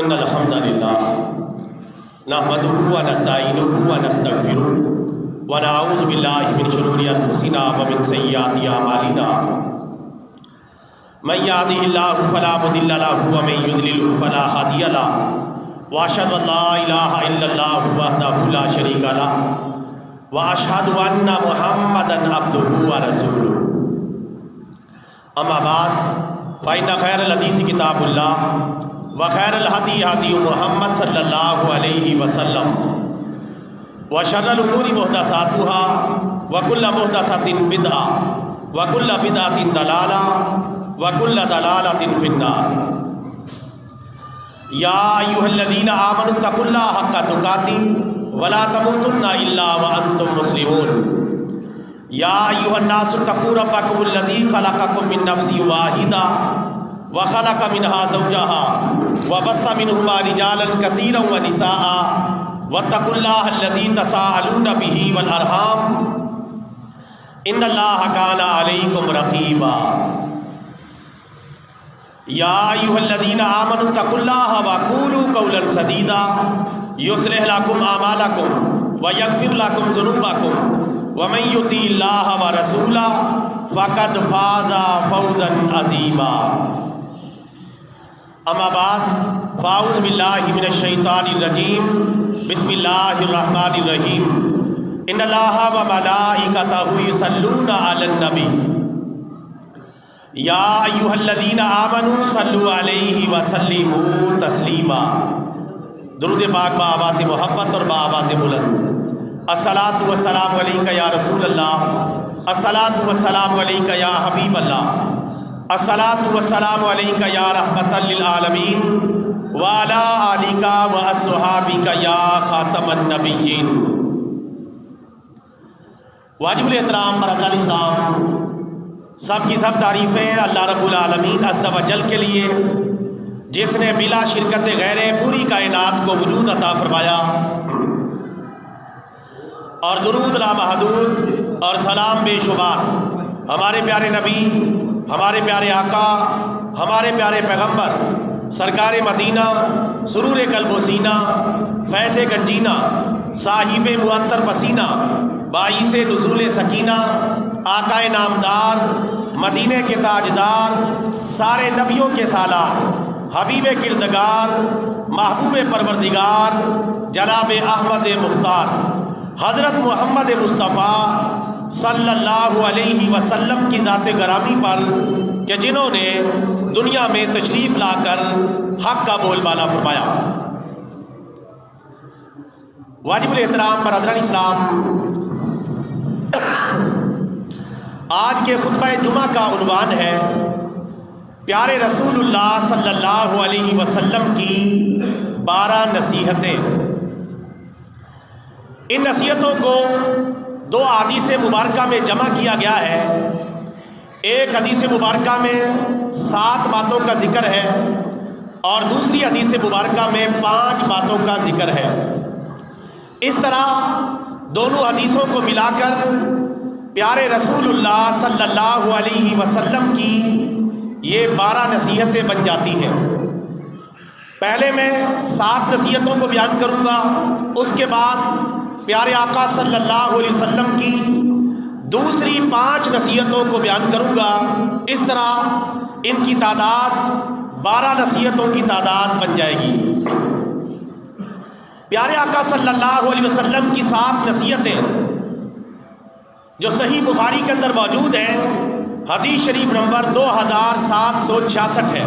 ان الحمد للہ نحمده ونستعینه ونستغفره ونعوذ باللہ من شرور انفسنا ومن سیئات اعمالنا من يهده الله فلا مضل له ومن يضلل فلا هادي له واشهد ان لا اله الا الله وحده لا شريك له واشهد ان محمدا عبده ورسوله اما بعد فان خير الحديث كتاب الله وخير الهدي هدي محمد صلى الله عليه وسلم وشر الامور محدثاتها وكل محدثة بدعة وكل بدعة ضلالة وَكُلَّ ضَلَالَةٍ فِي النَّارِ يَا أَيُّهَا الَّذِينَ آمَنُوا اتَّقُوا اللَّهَ حَقَّ تُقَاتِهِ وَلَا تَمُوتُنَّ إِلَّا وَأَنتُم مُّسْلِمُونَ يَا أَيُّهَا النَّاسُ اتَّقُوا رَبَّكُمُ الَّذِي خَلَقَكُم مِّن نَّفْسٍ وَاحِدَةٍ وَخَلَقَ مِنْهَا زَوْجَهَا وَبَثَّ مِنْهُمَا رِجَالًا كَثِيرًا وَنِسَاءً وَاتَّقُوا اللَّهَ الَّذِي تَسَاءَلُونَ بِهِ وَالْأَرْحَامَ إِنَّ اللَّهَ كَانَ عَلَيْكُمْ رَقِيبًا یا ایھا الذین آمنوا اتقوا اللہ وقولوا قولا سدیدا یصلح لکم اعمالکم ویغفر لکم ذنوبکم ومن یطع اللہ ورسولہ فقد فاز فوزا عظیما اما بعد فاعوذ باللہ من الشیطان الرجیم بسم اللہ الرحمن الرحیم ان اللہ وملائکتہ یصلون علی النبی یا ایھا الذین آمنوا صلوا علیہ وسلموا تسلیما درود پاک با آواز محبت اور با آواز بلند الصلاۃ والسلام علیک یا رسول اللہ الصلاۃ والسلام علیک یا حبیب اللہ الصلاۃ والسلام علیک یا رحمۃ للعالمین وعلی آلک واصحابک یا خاتم النبیین واجب الاحترام برادران اسلام، سب کی سب تعریفیں اللہ رب العالمین عز و جل کے لیے جس نے بلا شرکت غیر پوری کائنات کو وجود عطا فرمایا، اور درود لامحدود اور سلام بے شمار ہمارے پیارے نبی، ہمارے پیارے آقا، ہمارے پیارے پیغمبر سرکار مدینہ سرور قلب و سینہ فیض گنجینہ صاحب معطر پسینہ باعث نزول سکینہ آقا نامدار مدینے کے تاجدار سارے نبیوں کے سالار حبیب کردگار محبوب پروردگار جناب احمد مختار حضرت محمد مصطفیٰ صلی اللہ علیہ وسلم کی ذات گرامی پر کہ جنہوں نے دنیا میں تشریف لا کر حق کا بول بالا فرمایا۔ واجب الاحترام برادران اسلام، آج کے خطبہ جمعہ کا عنوان ہے پیارے رسول اللہ صلی اللہ علیہ وسلم کی 12 نصیحتیں۔ ان نصیحتوں کو 2 احادیث مبارکہ میں جمع کیا گیا ہے۔ ایک حدیث مبارکہ میں 7 باتوں کا ذکر ہے اور دوسری حدیث مبارکہ میں 5 باتوں کا ذکر ہے۔ اس طرح دونوں حدیثوں کو ملا کر پیارے رسول اللہ صلی اللہ علیہ وسلم کی یہ 12 نصیحتیں بن جاتی ہیں۔ پہلے میں 7 نصیحتوں کو بیان کروں گا، اس کے بعد پیارے آقا صلی اللہ علیہ وسلم کی دوسری 5 نصیحتوں کو بیان کروں گا۔ اس طرح ان کی تعداد 12 نصیحتوں کی تعداد بن جائے گی۔ پیارے آقا صلی اللہ علیہ وسلم کی 7 نصیحتیں جو صحیح بخاری کے اندر موجود ہیں، حدیث شریف نمبر 2766 ہے۔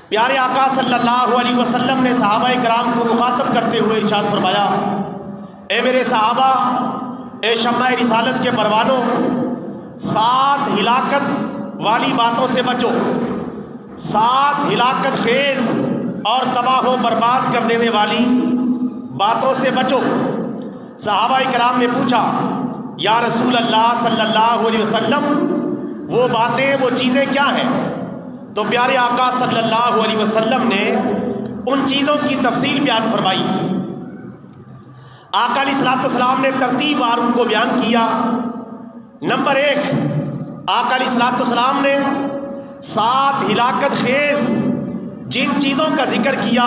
پیارے آقا صلی اللہ علیہ وسلم نے صحابہ کرام کو مخاطب کرتے ہوئے ارشاد فرمایا، اے میرے صحابہ، اے شمع رسالت کے پروانوں، 7 ہلاکت والی باتوں سے بچو، 7 ہلاکت خیز اور تباہ و برباد کر دینے والی باتوں سے بچو۔ صحابہ کرام نے پوچھا، یا رسول اللہ صلی اللہ علیہ وسلم، وہ باتیں، وہ چیزیں کیا ہیں؟ تو پیارے آقا صلی اللہ علیہ وسلم نے ان چیزوں کی تفصیل بیان فرمائی۔ آقا علیہ السلام نے ترتیب وار ان کو بیان کیا۔ نمبر 1، آقا علیہ السلام نے 7 ہلاکت خیز جن چیزوں کا ذکر کیا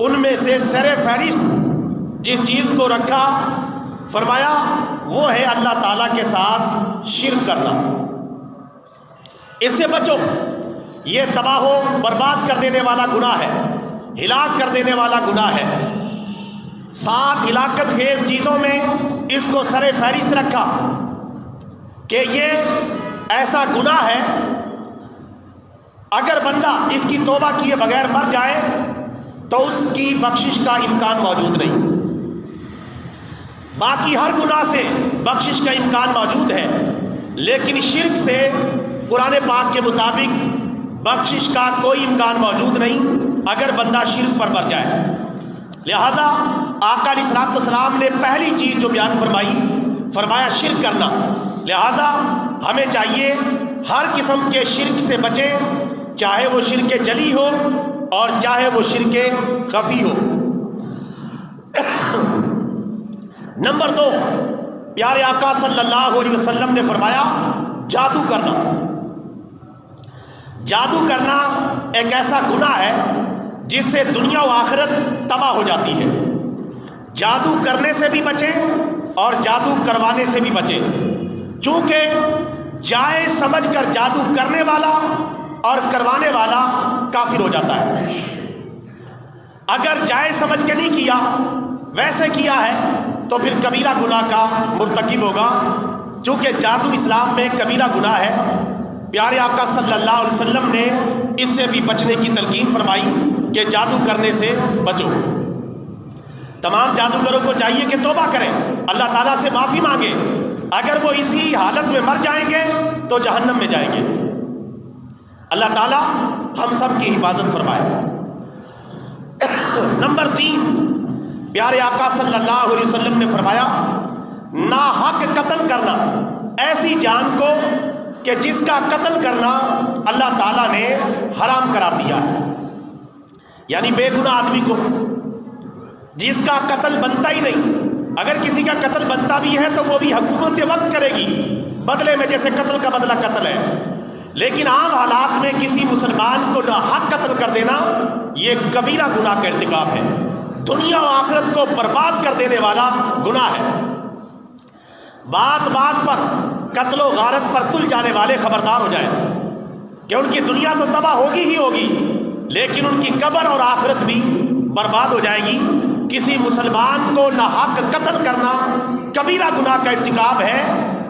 ان میں سے سر فہرست جس چیز کو رکھا فرمایا وہ ہے اللہ تعالیٰ کے ساتھ شرک کرنا۔ اس سے بچو، یہ تباہ و برباد کر دینے والا گناہ ہے، ہلاک کر دینے والا گناہ ہے۔ 7 ہلاکت خیز چیزوں میں اس کو سر فہرست رکھا کہ یہ ایسا گناہ ہے اگر بندہ اس کی توبہ کیے بغیر مر جائے تو اس کی بخشش کا امکان موجود نہیں۔ باقی ہر گناہ سے بخشش کا امکان موجود ہے، لیکن شرک سے قرآن پاک کے مطابق بخشش کا کوئی امکان موجود نہیں اگر بندہ شرک پر مر جائے۔ لہذا آقا علیہ الصلوۃ والسلام نے پہلی چیز جو بیان فرمایا شرک کرنا۔ لہذا ہمیں چاہیے ہر قسم کے شرک سے بچیں، چاہے وہ شرک جلی ہو اور چاہے وہ شرک خفی ہو۔ نمبر 2، پیارے آقا صلی اللہ علیہ وسلم نے فرمایا جادو کرنا۔ جادو کرنا ایک ایسا گناہ ہے جس سے دنیا و آخرت تباہ ہو جاتی ہے۔ جادو کرنے سے بھی بچیں اور جادو کروانے سے بھی بچیں، چونکہ جائز سمجھ کر جادو کرنے والا اور کروانے والا کافر ہو جاتا ہے۔ اگر جائز سمجھ کے نہیں کیا، ویسے کیا ہے تو پھر کبیرہ گناہ کا مرتکب ہوگا، چونکہ جادو اسلام میں کبیرہ گناہ ہے۔ پیارے آقا صلی اللہ علیہ وسلم نے اس سے بھی بچنے کی تلقین فرمائی کہ جادو کرنے سے بچو۔ تمام جادوگروں کو چاہیے کہ توبہ کریں، اللہ تعالیٰ سے معافی مانگیں۔ اگر وہ اسی حالت میں مر جائیں گے تو جہنم میں جائیں گے۔ اللہ تعالیٰ ہم سب کی حفاظت فرمائے۔ نمبر 3، پیارے آقا صلی اللہ علیہ وسلم نے فرمایا ناحق قتل کرنا، ایسی جان کو کہ جس کا قتل کرنا اللہ تعالیٰ نے حرام قرار دیا ہے، یعنی بے گناہ آدمی کو جس کا قتل بنتا ہی نہیں۔ اگر کسی کا قتل بنتا بھی ہے تو وہ بھی حکومت وقت کرے گی بدلے میں، جیسے قتل کا بدلہ قتل ہے، لیکن عام حالات میں کسی مسلمان کو ناحق قتل کر دینا یہ کبیرہ گناہ کا ارتکاب ہے، دنیا و آخرت کو برباد کر دینے والا گناہ ہے۔ بات بات پر قتل و غارت پر تل جانے والے خبردار ہو جائیں کہ ان کی دنیا تو تباہ ہوگی ہی ہوگی، لیکن ان کی قبر اور آخرت بھی برباد ہو جائے گی۔ کسی مسلمان کو ناحق قتل کرنا کبیرہ گناہ کا ارتکاب ہے،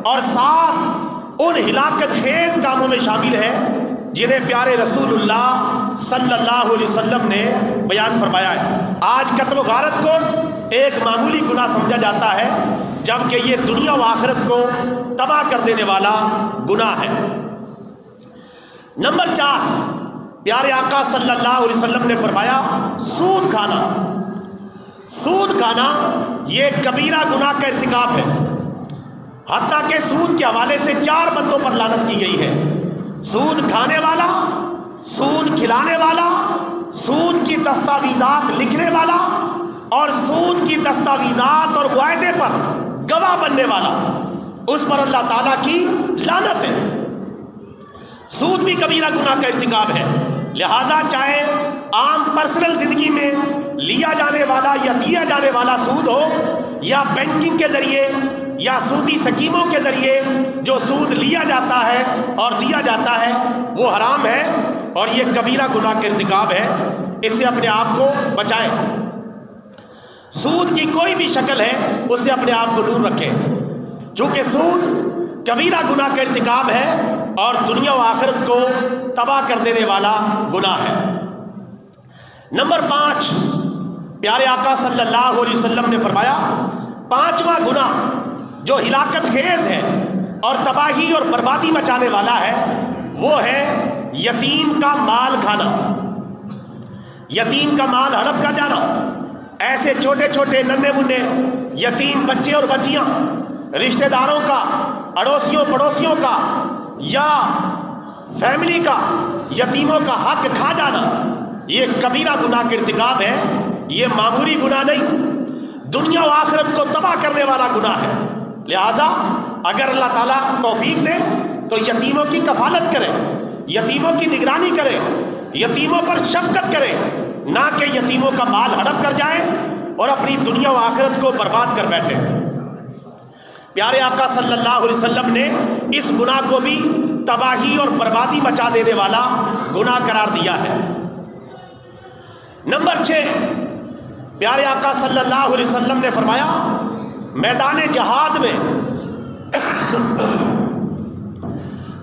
اور ساتھ ان ہلاکت خیز کاموں میں شامل ہے جنہیں پیارے رسول اللہ صلی اللہ علیہ وسلم نے بیان فرمایا ہے۔ آج قتل و غارت کو ایک معمولی گناہ سمجھا جاتا ہے، جبکہ یہ دنیا و آخرت کو تباہ کر دینے والا گناہ ہے۔ نمبر 4، پیارے آقا صلی اللہ علیہ وسلم نے فرمایا سود کھانا۔ سود کھانا یہ کبیرہ گناہ کا ارتکاب ہے، حتیٰ کہ سود کے حوالے سے 4 بندوں پر لعنت کی گئی ہے: سود کھانے والا، سود کھلانے والا، سود کی دستاویزات لکھنے والا، اور سود کی دستاویزات اور معاہدے پر گواہ بننے والا، اس پر اللہ تعالیٰ کی لعنت ہے۔ سود بھی کبیرہ گناہ کا ارتکاب ہے، لہٰذا چاہے عام پرسنل زندگی میں لیا جانے والا یا دیا جانے والا سود ہو، یا بینکنگ کے ذریعے یا سودی سکیموں کے ذریعے جو سود لیا جاتا ہے اور دیا جاتا ہے وہ حرام ہے، اور یہ کبیرہ گناہ کا ارتکاب ہے۔ اس سے اپنے آپ کو بچائیں۔ سود کی کوئی بھی شکل ہے اس سے اپنے آپ کو دور رکھیں، چونکہ سود کبیرہ گناہ کا ارتکاب ہے اور دنیا و آخرت کو تباہ کر دینے والا گناہ ہے۔ نمبر 5، پیارے آقا صلی اللہ علیہ وسلم نے فرمایا 5واں گناہ جو ہلاکت خیز ہے اور تباہی اور بربادی مچانے والا ہے وہ ہے یتیم کا مال کھانا، یتیم کا مال ہڑپ کر جانا۔ ایسے چھوٹے چھوٹے ننھے منھے یتیم بچے اور بچیاں رشتہ داروں کا، اڑوسیوں پڑوسیوں کا یا فیملی کا یتیموں کا حق کھا جانا یہ کبیرہ گناہ کا ارتکاب ہے۔ یہ معمولی گناہ نہیں، دنیا و آخرت کو تباہ کرنے والا گناہ ہے۔ لہذا اگر اللہ تعالیٰ توفیق دے تو یتیموں کی کفالت کریں، یتیموں کی نگرانی کریں، یتیموں پر شفقت کریں، نہ کہ یتیموں کا مال ہڑپ کر جائیں اور اپنی دنیا و آخرت کو برباد کر بیٹھے۔ پیارے آقا صلی اللہ علیہ وسلم نے اس گناہ کو بھی تباہی اور بربادی مچا دینے والا گناہ قرار دیا ہے۔ نمبر 6، پیارے آقا صلی اللہ علیہ وسلم نے فرمایا میدان جہاد میں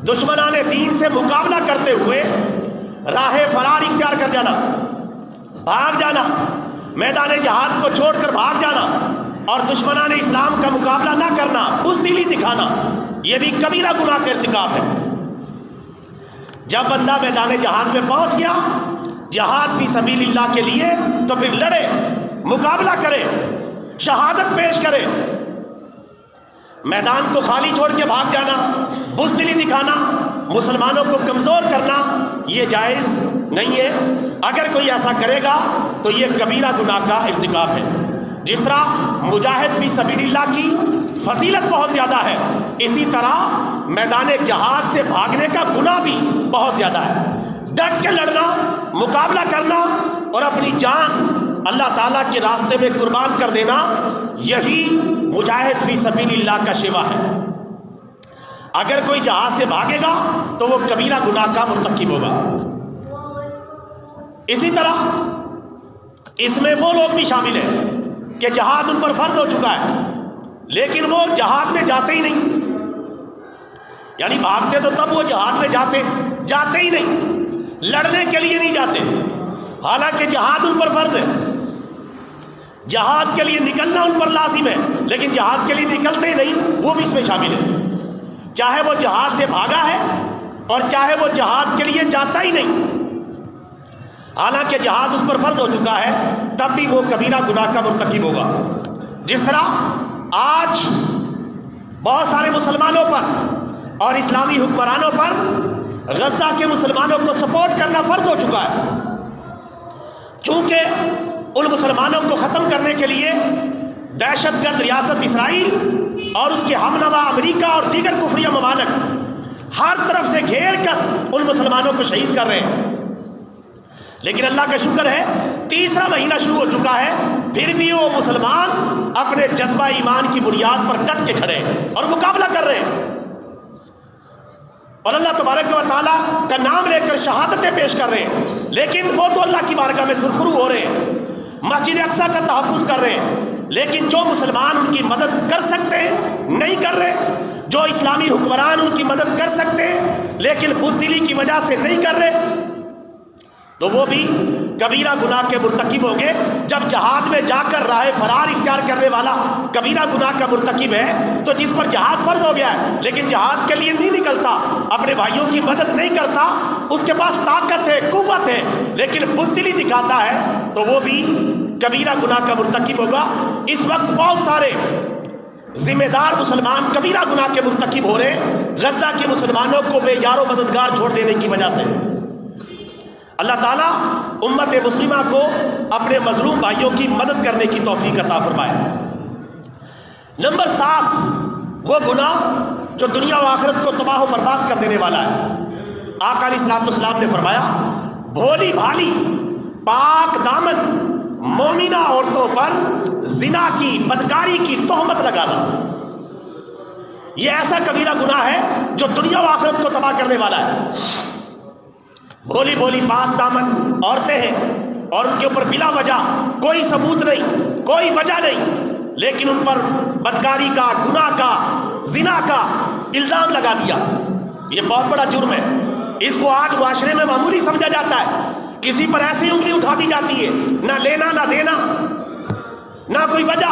دشمنان دین سے مقابلہ کرتے ہوئے راہ فرار اختیار کر جانا، بھاگ جانا، میدان جہاد کو چھوڑ کر بھاگ جانا اور دشمنان اسلام کا مقابلہ نہ کرنا، بزدلی دکھانا، یہ بھی کبیرہ گناہ کا ارتکاب ہے۔ جب بندہ میدان جہاد میں پہنچ گیا جہاد فی سبیل اللہ کے لیے، تو پھر لڑے، مقابلہ کرے، شہادت پیش کرے۔ میدان کو خالی چھوڑ کے بھاگ جانا، بزدلی دکھانا، مسلمانوں کو کمزور کرنا، یہ جائز نہیں ہے۔ اگر کوئی ایسا کرے گا تو یہ کبیرہ گناہ کا ارتکاب ہے۔ جس طرح مجاہد فی سبیل اللہ کی فضیلت بہت زیادہ ہے، اسی طرح میدان جہاد سے بھاگنے کا گناہ بھی بہت زیادہ ہے۔ ڈٹ کے لڑنا، مقابلہ کرنا اور اپنی جان اللہ تعالیٰ کے راستے میں قربان کر دینا، یہی مجاہد فی سبیل اللہ کا شیوا ہے۔ اگر کوئی جہاد سے بھاگے گا تو وہ کبیرہ گناہ کا مرتکب ہوگا۔ اسی طرح اس میں وہ لوگ بھی شامل ہیں کہ جہاد ان پر فرض ہو چکا ہے لیکن وہ جہاد میں جاتے ہی نہیں، یعنی بھاگتے تو تب وہ جہاد میں جاتے ہی نہیں، لڑنے کے لیے نہیں جاتے، حالانکہ جہاد ان پر فرض ہے، جہاد کے لیے نکلنا ان پر لازم ہے، لیکن جہاد کے لیے نکلتے نہیں، وہ بھی اس میں شامل ہے۔ چاہے وہ جہاد سے بھاگا ہے اور چاہے وہ جہاد کے لیے جاتا ہی نہیں، حالانکہ جہاد اس پر فرض ہو چکا ہے، تب بھی وہ کبیرہ گناہ کا مرتکب ہوگا۔ جس طرح آج بہت سارے مسلمانوں پر اور اسلامی حکمرانوں پر غزہ کے مسلمانوں کو سپورٹ کرنا فرض ہو چکا ہے، چونکہ ان مسلمانوں کو ختم کرنے کے لیے دہشت گرد ریاست اسرائیل اور اس کے ہمنوا امریکہ اور دیگر کفریہ ممالک ہر طرف سے گھیر کر ان مسلمانوں کو شہید کر رہے ہیں۔ لیکن اللہ کا شکر ہے تیسرا مہینہ شروع ہو چکا ہے، پھر بھی وہ مسلمان اپنے جذبہ ایمان کی بنیاد پر ڈٹ کے کھڑے ہیں اور مقابلہ کر رہے ہیں، اور اللہ تبارک و تعالیٰ کا نام لے کر شہادتیں پیش کر رہے ہیں، لیکن وہ تو اللہ کی بارگاہ میں سرخرو ہو رہے ہیں، مسجد اقصیٰ کا تحفظ کر رہے ہیں، لیکن جو مسلمان ان کی مدد کر سکتے ہیں نہیں کر رہے، جو اسلامی حکمران ان کی مدد کر سکتے ہیں لیکن بزدلی کی وجہ سے نہیں کر رہے، تو وہ بھی کبیرہ گناہ کے مرتکب ہوں گے۔ جب جہاد میں جا کر راہ فرار اختیار کرنے والا کبیرہ گناہ کا مرتکب ہے، تو جس پر جہاد فرض ہو گیا ہے لیکن جہاد کے لیے نہیں نکلتا، اپنے بھائیوں کی مدد نہیں کرتا، اس کے پاس طاقت ہے، قوت ہے، لیکن بزدلی دکھاتا ہے، تو وہ بھی کبیرہ گناہ کا مرتکب ہوگا۔ اس وقت بہت سارے ذمہ دار مسلمان کبیرہ گناہ کے مرتکب ہو رہے ہیں، غزہ کے مسلمانوں کو بے یار و مددگار چھوڑ دینے کی وجہ سے۔ اللہ تعالیٰ امت مسلمہ کو اپنے مظلوم بھائیوں کی مدد کرنے کی توفیق عطا فرمائے۔ نمبر 7، وہ گناہ جو دنیا و آخرت کو تباہ و برباد کر دینے والا ہے۔ آقا علیہ الصلوۃ والسلام نے فرمایا بھولی بھالی پاک دامن مومنہ عورتوں پر زنا کی، بدکاری کی تہمت لگانا، یہ ایسا کبیرہ گناہ ہے جو دنیا و آخرت کو تباہ کرنے والا ہے۔ بھولی بھولی پاک دامن عورتیں ہیں اور ان کے اوپر بلا وجہ کوئی ثبوت نہیں، کوئی وجہ نہیں، لیکن ان پر بدکاری کا، گناہ کا، زنا کا الزام لگا دیا، یہ بہت بڑا جرم ہے۔ اس کو آج معاشرے میں معمولی سمجھا جاتا ہے، کسی پر ایسی انگلی اٹھا دی جاتی ہے، نہ لینا نہ دینا، نہ کوئی وجہ،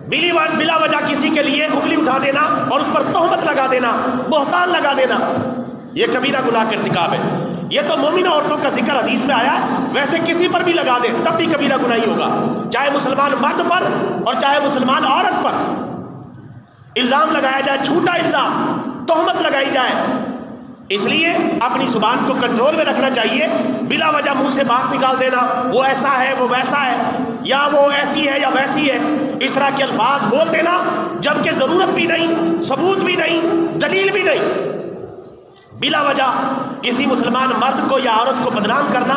بلا وجہ کسی کے لیے انگلی اٹھا دینا اور اس پر تہمت لگا دینا، بہتان لگا دینا، یہ کبیرہ گناہ کا ارتکاب ہے۔ یہ تو مومنہ عورتوں کا ذکر حدیث میں آیا ہے، ویسے کسی پر بھی لگا دے تب بھی کبیرہ گناہ ہی ہوگا، چاہے مسلمان مرد پر اور چاہے مسلمان عورت پر الزام لگایا جائے، جھوٹا الزام، تہمت لگائی جائے۔ اس لیے اپنی زبان کو کنٹرول میں رکھنا چاہیے، بلا وجہ منہ سے بات نکال دینا، وہ ایسا ہے، وہ ویسا ہے، یا وہ ایسی ہے یا ویسی ہے، اس طرح کے الفاظ بول دینا جبکہ ضرورت بھی نہیں، ثبوت بھی نہیں، دلیل بھی نہیں۔ بلا وجہ کسی مسلمان مرد کو یا عورت کو بدنام کرنا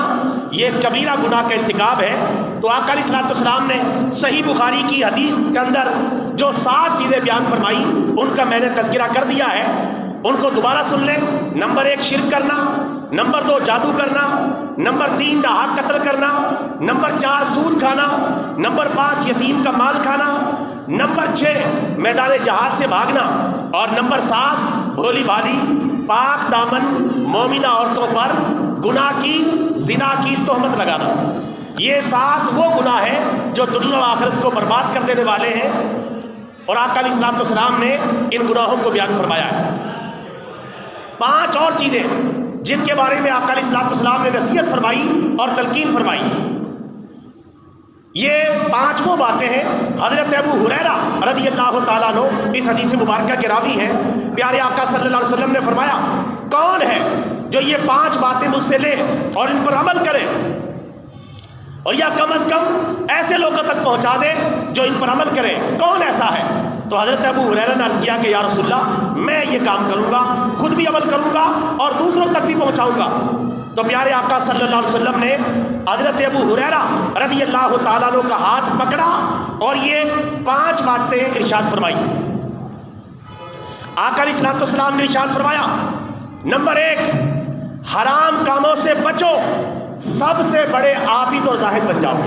یہ کبیرہ گناہ کا ارتکاب ہے۔ تو آقا علیہ الصلوۃ والسلام نے صحیح بخاری کی حدیث کے اندر جو 7 چیزیں بیان فرمائی ان کا میں نے تذکرہ کر دیا ہے، ان کو دوبارہ سن لیں۔ نمبر 1 شرک کرنا، نمبر 2 جادو کرنا، نمبر 3 ناحق قتل کرنا، نمبر 4 سود کھانا، نمبر 5 یتیم کا مال کھانا، نمبر 6 میدان جہاد سے بھاگنا، اور نمبر 7 بھولی بھالی پاک دامن مومنہ عورتوں پر گناہ کی، زنا کی تہمت لگانا۔ یہ 7 وہ گناہ ہیں جو دنیا و آخرت کو برباد کر دینے والے ہیں، اور آقا علیہ الصلوۃ والسلام نے ان گناہوں کو بیان فرمایا ہے۔ 5 اور چیزیں جن کے بارے میں آقا علیہ الصلوۃ والسلام نے نصیحت فرمائی اور تلقین فرمائی، یہ 5 وہ باتیں ہیں۔ حضرت ابو ہریرہ رضی اللہ تعالیٰ عنہ اس حدیث مبارکہ کے راوی ہیں۔ پیارے آقا صلی اللہ علیہ وسلم نے فرمایا، کون ہے جو یہ 5 باتیں مجھ سے لے اور ان پر عمل کرے، اور یا کم از کم ایسے لوگوں تک پہنچا دے جو ان پر عمل کرے؟ کون ایسا ہے؟ تو حضرت ابو ہریرہ نے عرض کیا کہ یا رسول اللہ، میں یہ کام کروں گا، خود بھی عمل کروں گا اور دوسروں تک بھی پہنچاؤں گا۔ تو پیارے آقا صلی اللہ علیہ وسلم نے حضرت ابو ہریرہ رضی اللہ تعالیٰ عنہ کا ہاتھ پکڑا اور یہ 5 باتیں ارشاد فرمائی۔ آقا علیہ الصلوۃ والسلام نے ارشاد فرمایا، نمبر 1 حرام کاموں سے بچو، سب سے بڑے عابد اور زاہد بن جاؤ۔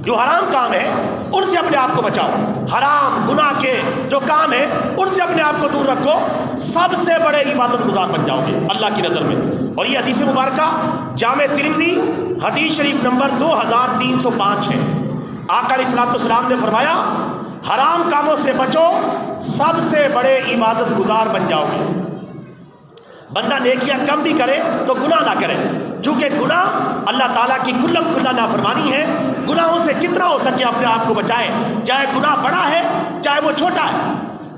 جو حرام کام ہے ان سے اپنے آپ کو بچاؤ، حرام گناہ کے جو کام ہے ان سے اپنے آپ کو دور رکھو، سب سے بڑے عبادت گزار بن جاؤ گے اللہ کی نظر میں۔ اور یہ حدیث مبارکہ جامع ترمذی حدیث شریف نمبر 2305 ہے۔ آقا علیہ الصلوۃ والسلام نے فرمایا، حرام کاموں سے بچو، سب سے بڑے عبادت گزار بن جاؤ گے۔ بندہ نیکیاں کم بھی کرے تو گناہ نہ کرے، چونکہ گناہ اللہ تعالیٰ کی کلم کلا نافرمانی ہے۔ گناہوں سے جتنا ہو سکے اپنے آپ کو بچائے، چاہے گناہ بڑا ہے چاہے وہ چھوٹا ہے۔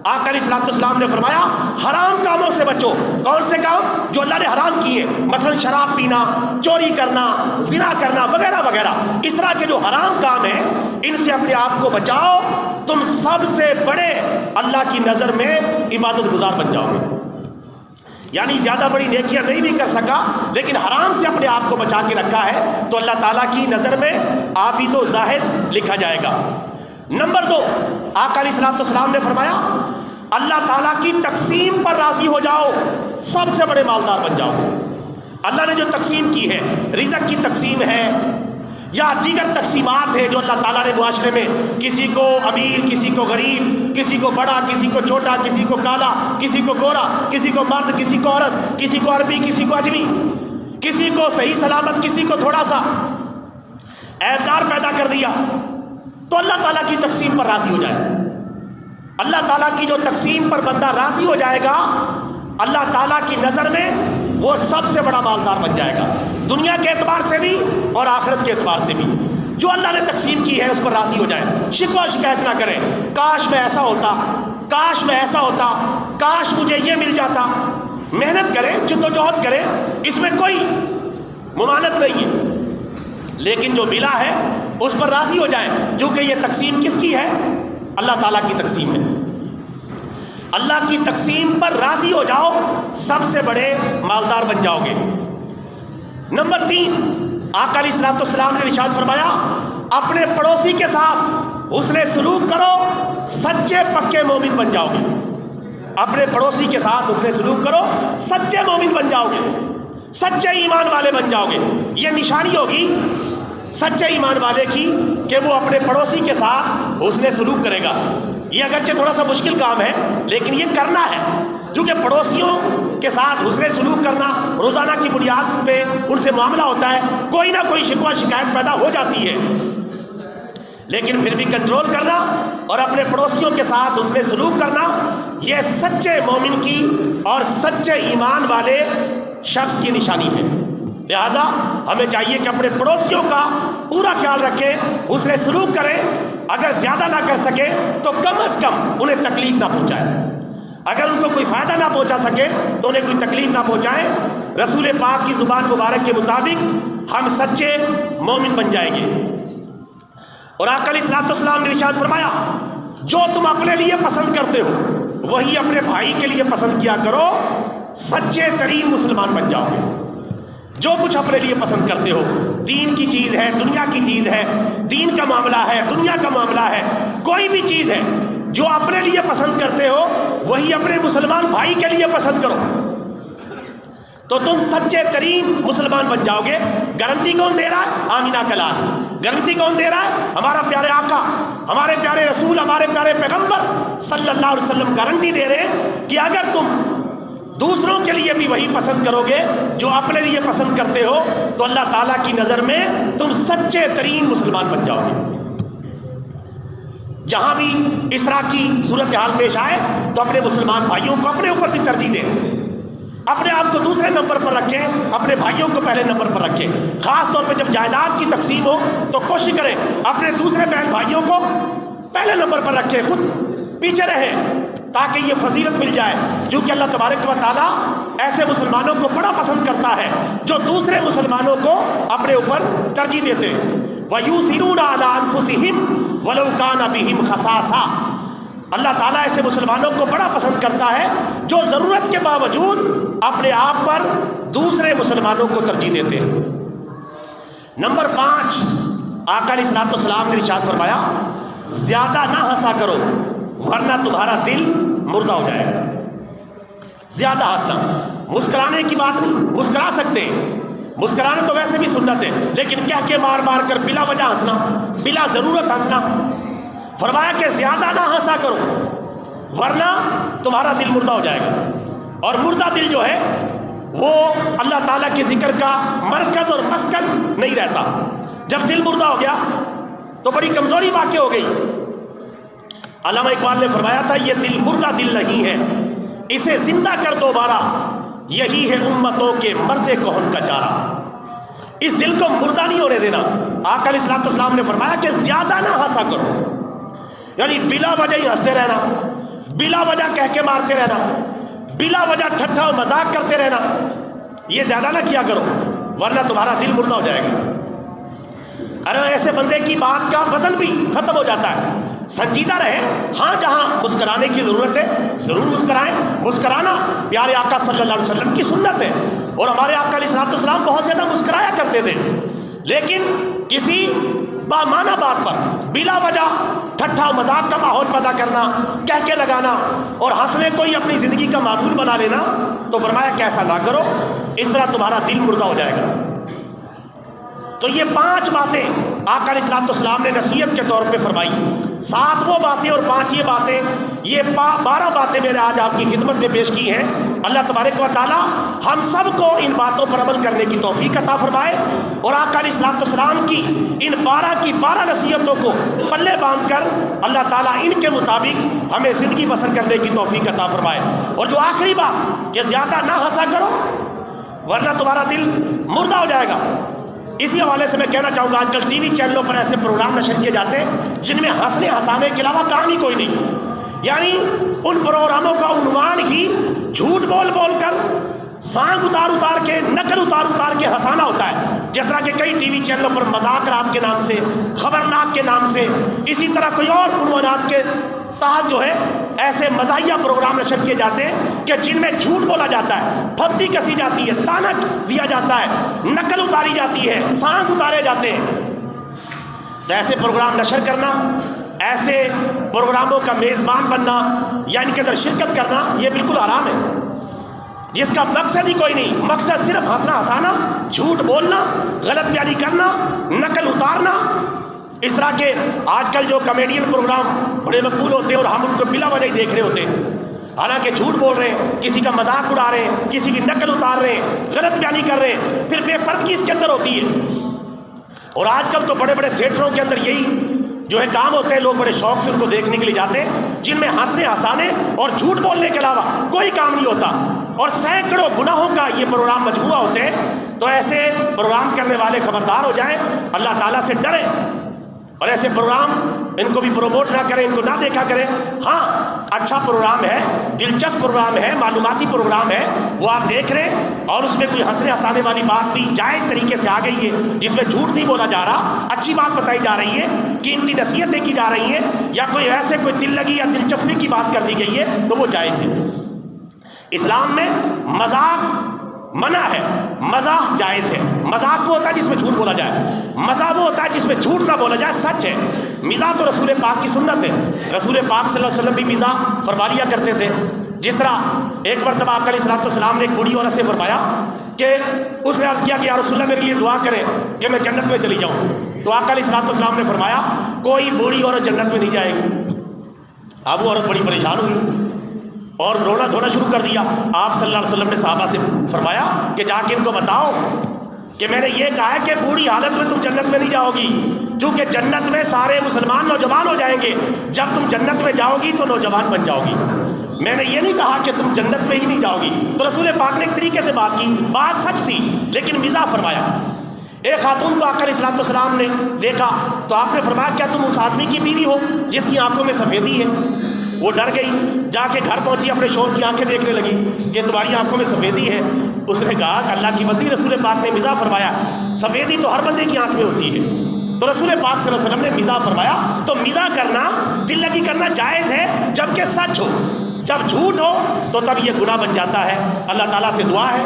آقا علیہ الصلوۃ والسلام نے فرمایا، حرام کاموں سے بچو۔ کون سے کام؟ جو اللہ نے حرام کیے، مثلا شراب پینا، چوری کرنا، زنا کرنا وغیرہ وغیرہ، اس طرح کے جو حرام کام ہیں ان سے اپنے آپ کو بچاؤ، تم سب سے بڑے اللہ کی نظر میں عبادت گزار بن جاؤ گے۔ یعنی زیادہ بڑی نیکیاں نہیں بھی کر سکا لیکن حرام سے اپنے آپ کو بچا کے رکھا ہے تو اللہ تعالیٰ کی نظر میں عابد و زاہد لکھا جائے گا۔ نمبر 2 آقا علیہ الصلوۃ والسلام نے فرمایا، اللہ تعالیٰ کی تقسیم پر راضی ہو جاؤ، سب سے بڑے مالدار بن جاؤ۔ اللہ نے جو تقسیم کی ہے، رزق کی تقسیم ہے یا دیگر تقسیمات ہے جو اللہ تعالیٰ نے معاشرے میں، کسی کو امیر، کسی کو غریب، کسی کو بڑا، کسی کو چھوٹا، کسی کو کالا، کسی کو گورا، کسی کو مرد، کسی کو عورت، کسی کو عربی، کسی کو اجمی، کسی کو صحیح سلامت، کسی کو تھوڑا سا عیبدار پیدا کر دیا، تو اللہ تعالیٰ کی تقسیم پر راضی ہو جائے۔ اللہ تعالیٰ کی جو تقسیم پر بندہ راضی ہو جائے گا، اللہ تعالیٰ کی نظر میں وہ سب سے بڑا مالدار بن جائے گا، دنیا کے اعتبار سے بھی اور آخرت کے اعتبار سے بھی۔ جو اللہ نے تقسیم کی ہے اس پر راضی ہو جائے، شکوہ شکایت نہ کریں، کاش میں ایسا ہوتا، کاش میں ایسا ہوتا، کاش مجھے یہ مل جاتا۔ محنت کریں، جدوجہد کریں، اس میں کوئی ممانعت نہیں ہے، لیکن جو ملا ہے اس پر راضی ہو جائیں، کیونکہ یہ تقسیم کس کی ہے؟ اللہ تعالیٰ کی تقسیم ہے۔ اللہ کی تقسیم پر راضی ہو جاؤ، سب سے بڑے مالدار بن جاؤ گے۔ نمبر 3 آقا علیہ الصلوۃ والسلام نے ارشاد فرمایا، اپنے پڑوسی کے ساتھ حسن سلوک کرو، سچے پکے مومن بن جاؤ گے۔ اپنے پڑوسی کے ساتھ حسن سلوک کرو، سچے مومن بن جاؤ گے، سچے ایمان والے بن جاؤ گے۔ یہ نشانی ہوگی سچے ایمان والے کی کہ وہ اپنے پڑوسی کے ساتھ حسن سلوک کرے گا۔ یہ اگرچہ تھوڑا سا مشکل کام ہے لیکن یہ کرنا ہے، کیونکہ پڑوسیوں کے ساتھ حسن سلوک کرنا روزانہ کی بنیاد پہ ان سے معاملہ ہوتا ہے، کوئی نہ کوئی شکوہ شکایت پیدا ہو جاتی ہے، لیکن پھر بھی کنٹرول کرنا اور اپنے پڑوسیوں کے ساتھ حسن سلوک کرنا، یہ سچے مومن کی اور سچے ایمان والے شخص کی نشانی ہے۔ لہذا ہمیں چاہیے کہ اپنے پڑوسیوں کا پورا خیال رکھیں، حسن سلوک کریں، اگر زیادہ نہ کر سکے تو کم از کم انہیں تکلیف نہ پہنچائیں، اگر ان کو کوئی فائدہ نہ پہنچا سکے تو انہیں کوئی تکلیف نہ پہنچائیں۔ رسول پاک کی زبان مبارک کے مطابق ہم سچے مومن بن جائیں گے۔ اور آقا علیہ الصلوۃ والسلام نے ارشاد فرمایا، جو تم اپنے لیے پسند کرتے ہو وہی اپنے بھائی کے لیے پسند کیا کرو، سچے ترین مسلمان بن جاؤ گے۔ جو کچھ اپنے لیے پسند کرتے ہو، دین کی چیز ہے، دنیا کی چیز ہے، دین کا معاملہ ہے، دنیا کا معاملہ ہے، کوئی بھی چیز ہے جو اپنے لیے پسند کرتے ہو وہی اپنے مسلمان بھائی کے لیے پسند کرو، تو تم سچے ترین مسلمان بن جاؤ گے۔ گارنٹی کون دے رہا ہے؟ آمینہ کلال۔ گارنٹی کون دے رہا ہے؟ ہمارا پیارے آقا، ہمارے پیارے رسول، ہمارے پیارے پیغمبر صلی اللہ علیہ وسلم گارنٹی دے رہے ہیں کہ اگر تم دوسروں کے لیے بھی وہی پسند کرو گے جو اپنے لیے پسند کرتے ہو تو اللہ تعالیٰ کی نظر میں تم سچے ترین مسلمان بن جاؤ گے۔ جہاں بھی اس طرح کی صورتحال پیش آئے تو اپنے مسلمان بھائیوں کو اپنے اوپر بھی ترجیح دیں، اپنے آپ کو دوسرے نمبر پر رکھیں، اپنے بھائیوں کو پہلے نمبر پر رکھیں۔ خاص طور پہ جب جائیداد کی تقسیم ہو تو کوشش کریں اپنے دوسرے بہن بھائیوں کو پہلے نمبر پر رکھیں، خود پیچھے رہیں تاکہ یہ فضیلت مل جائے، کیونکہ اللہ تبارک و تعالیٰ ایسے مسلمانوں کو بڑا پسند کرتا ہے جو دوسرے مسلمانوں کو اپنے اوپر ترجیح دیتے ہیں۔ وَيُؤْثِرُونَ عَلَىٰ أَنفُسِهِمْ وَلَوْ كَانَ بِهِمْ خَصَاصَةٌ۔ اللہ تعالیٰ ایسے مسلمانوں کو بڑا پسند کرتا ہے جو ضرورت کے باوجود اپنے آپ پر دوسرے مسلمانوں کو ترجیح دیتے ہیں۔ نمبر 5، آقا علیہ الصلوۃ والسلام نے ارشاد فرمایا زیادہ نہ ہنسا کرو ورنہ تمہارا دل مردہ ہو جائے گا۔ زیادہ ہنسنا، مسکرانے کی بات نہیں، مسکرا سکتے ہیں، مسکرانا تو ویسے بھی سنت ہے، لیکن کہہ کے مار مار کر بلا وجہ ہنسنا، بلا ضرورت ہنسنا، فرمایا کہ زیادہ نہ ہنسا کرو ورنہ تمہارا دل مردہ ہو جائے گا۔ اور مردہ دل جو ہے وہ اللہ تعالیٰ کے ذکر کا مرکز اور مسکن نہیں رہتا۔ جب دل مردہ ہو گیا تو بڑی کمزوری واقع ہو گئی۔ علامہ اقبال نے فرمایا تھا یہ دل مردہ دل نہیں ہے، اسے زندہ کر دوبارہ، یہی ہے امتوں کے مرض کہن کا چارہ۔ اس دل کو مردہ نہیں ہونے دینا۔ آقا علیہ الصلوۃ والسلام نے فرمایا کہ زیادہ نہ ہنسا کرو، یعنی بلا وجہ ہی ہنستے رہنا، بلا وجہ کہہ کے مارتے رہنا، بلا وجہ ٹھٹھا و مذاق کرتے رہنا، یہ زیادہ نہ کیا کرو ورنہ تمہارا دل مردہ ہو جائے گا۔ ارے ایسے بندے کی بات کا وزن بھی ختم ہو جاتا ہے۔ سنجیدہ رہے، ہاں جہاں مسکرانے کی ضرورت ہے ضرور مسکرائیں۔ مسکرانا پیارے آقا صلی اللہ علیہ وسلم کی سنت ہے، اور ہمارے آقا علیہ الصلوۃ والسلام بہت زیادہ مسکرایا کرتے تھے، لیکن کسی بامعنی بات پر بلا وجہ ٹھٹھا مذاق کا ماحول پیدا کرنا، کہہ کے لگانا اور ہنسنے کو ہی اپنی زندگی کا معمول بنا لینا، تو فرمایا کہ ایسا نہ کرو، اس طرح تمہارا دل مردہ ہو جائے گا۔ تو یہ 5 باتیں آقا علیہ الصلوۃ والسلام نے نصیحت کے طور پہ فرمائی۔ 7 وہ باتیں اور 5 یہ باتیں، یہ 12 باتیں میں نے آج آپ کی خدمت میں پیش کی ہیں۔ اللہ تبارک و تعالی ہم سب کو ان باتوں پر عمل کرنے کی توفیق عطا فرمائے، اور آقا علیہ الصلوۃ والسلام کی ان 12 کی 12 نصیحتوں کو پلے باندھ کر اللہ تعالیٰ ان کے مطابق ہمیں زندگی بسر کرنے کی توفیق عطا فرمائے۔ اور جو آخری بات کہ زیادہ نہ ہنسا کرو ورنہ تمہارا دل مردہ ہو جائے گا، اسی حوالے سے میں کہنا چاہوں گا آج کل ٹی وی چینلوں پر ایسے پروگرام نشر کیے جاتے ہیں جن میں ہنسنے ہنسانے کے علاوہ کہانی کوئی نہیں، یعنی ان پروگراموں کا عنوان ہی جھوٹ بول بول کر، سانگ اتار اتار کے، نقل اتار اتار کے ہنسانا ہوتا ہے۔ جس طرح کہ کئی ٹی وی چینلوں پر مذاکرات کے نام سے، خبرناک کے نام سے، اسی طرح کوئی اور عنوانات کے تحت جو ہے ایسے مزاحیہ پروگرام نشر کیے جاتے ہیں کہ جن میں جھوٹ بولا جاتا ہے، پھبتی کسی جاتی ہے، تانا دیا جاتا ہے، نقل اتاری جاتی ہے، سانگ اتارے جاتے ہیں۔ تو ایسے پروگرام نشر کرنا، ایسے پروگراموں کا میزبان بننا یا ان کے اندر شرکت کرنا یہ بالکل حرام ہے، جس کا مقصد ہی کوئی نہیں، مقصد صرف ہنسنا ہنسانا، جھوٹ بولنا، غلط بیانی کرنا، نقل اتارنا۔ اس طرح کے آج کل جو کامیڈین پروگرام بڑے مقبول ہوتے ہیں اور ہم ان کو بلا وجہ ہی دیکھ رہے ہوتے ہیں، حالانکہ جھوٹ بول رہے ہیں، کسی کا مذاق اڑا رہے ہیں، کسی کی نقل اتار رہے ہیں، غلط بیانی کر رہے ہیں، پھر بے پردگی اس کے اندر ہوتی ہے۔ اور آج کل تو بڑے بڑے تھیٹروں کے اندر یہی جو ہے کام ہوتے ہیں، لوگ بڑے شوق سے ان کو دیکھنے کے لیے جاتے ہیں، جن میں ہنسنے ہنسانے اور جھوٹ بولنے کے علاوہ کوئی کام نہیں ہوتا، اور سینکڑوں گناہوں کا یہ پروگرام مجموعہ ہوتے ہیں۔ تو ایسے پروگرام کرنے والے خبردار ہو جائیں، اللہ تعالیٰ سے ڈریں، اور ایسے پروگرام ان کو بھی پروموٹ نہ کریں، ان کو نہ دیکھا کریں۔ ہاں اچھا پروگرام ہے، دلچسپ پروگرام ہے، معلوماتی پروگرام ہے، وہ آپ دیکھ رہے ہیں، اور اس میں کوئی ہنسنے ہنسانے والی بات بھی جائز طریقے سے آ گئی ہے، جس میں جھوٹ نہیں بولا جا رہا، اچھی بات بتائی جا رہی ہے، قیمتی نصیحتیں کی جا رہی ہیں، یا کوئی ایسے کوئی دل لگی یا دلچسپی کی بات کر دی گئی ہے، تو وہ جائز ہے۔ اسلام میں مذاق منع ہے، مزاح جائز ہے۔ مذاق وہ ہوتا ہے جس میں جھوٹ بولا جائے، مزاح وہ ہوتا ہے جس میں جھوٹ نہ بولا جائے، سچ ہے۔ مزاح تو رسول پاک کی سنت ہے، رسول پاک صلی اللہ علیہ وسلم بھی مزاح فرما لیا کرتے تھے۔ جس طرح ایک مرتبہ آقا علیہ الصلوۃ والسلام نے ایک بوڑھی عورت سے فرمایا کہ اس نے عرض کیا کہ یا رسول اللہ میرے لیے دعا کریں کہ میں جنت میں چلی جاؤں، تو آقا علیہ الصلوۃ والسلام نے فرمایا کوئی بوڑھی عورت جنت میں نہیں جائے گی۔ اب وہ عورت بڑی پریشان ہوئی اور رونا دھونا شروع کر دیا۔ آپ صلی اللہ علیہ وسلم نے صحابہ سے فرمایا کہ جا کے ان کو بتاؤ کہ میں نے یہ کہا ہے کہ بوڑھی حالت میں تم جنت میں نہیں جاؤ گی، کیونکہ جنت میں سارے مسلمان نوجوان ہو جائیں گے، جب تم جنت میں جاؤ گی تو نوجوان بن جاؤ گی۔ میں نے یہ نہیں کہا کہ تم جنت میں ہی نہیں جاؤ گی۔ تو رسول پاک نے ایک طریقے سے بات کی، بات سچ تھی لیکن مزاح فرمایا۔ ایک خاتون کو آقا علیہ الصلوۃ والسلام نے دیکھا تو آپ نے فرمایا کیا تم اس آدمی کی بیوی ہو جس کی آنکھوں میں سفیدی ہے؟ وہ ڈر گئی، جا کے گھر پہنچی، اپنے شوہر کی آنکھیں دیکھنے لگی کہ تمہاری آنکھوں میں سفیدی ہے۔ اس نے کہا کہ اللہ کی بندی، رسول پاک نے مزاح فرمایا، سفیدی تو ہر بندے کی آنکھ میں ہوتی ہے۔ تو رسول پاک صلی اللہ علیہ وسلم نے مزاح فرمایا۔ تو مزاح کرنا، دل لگی کرنا جائز ہے جبکہ سچ ہو، جب جھوٹ ہو تو تب یہ گناہ بن جاتا ہے۔ اللہ تعالیٰ سے دعا ہے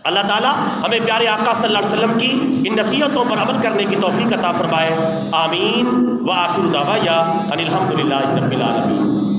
اللہ تعالیٰ ہمیں پیارے آقا صلی اللہ علیہ وسلم کی ان نصیحتوں پر عمل کرنے کی توفیق عطا فرمائے۔ آمین۔ وآخر دعوانا ان الحمد للہ رب العالمین۔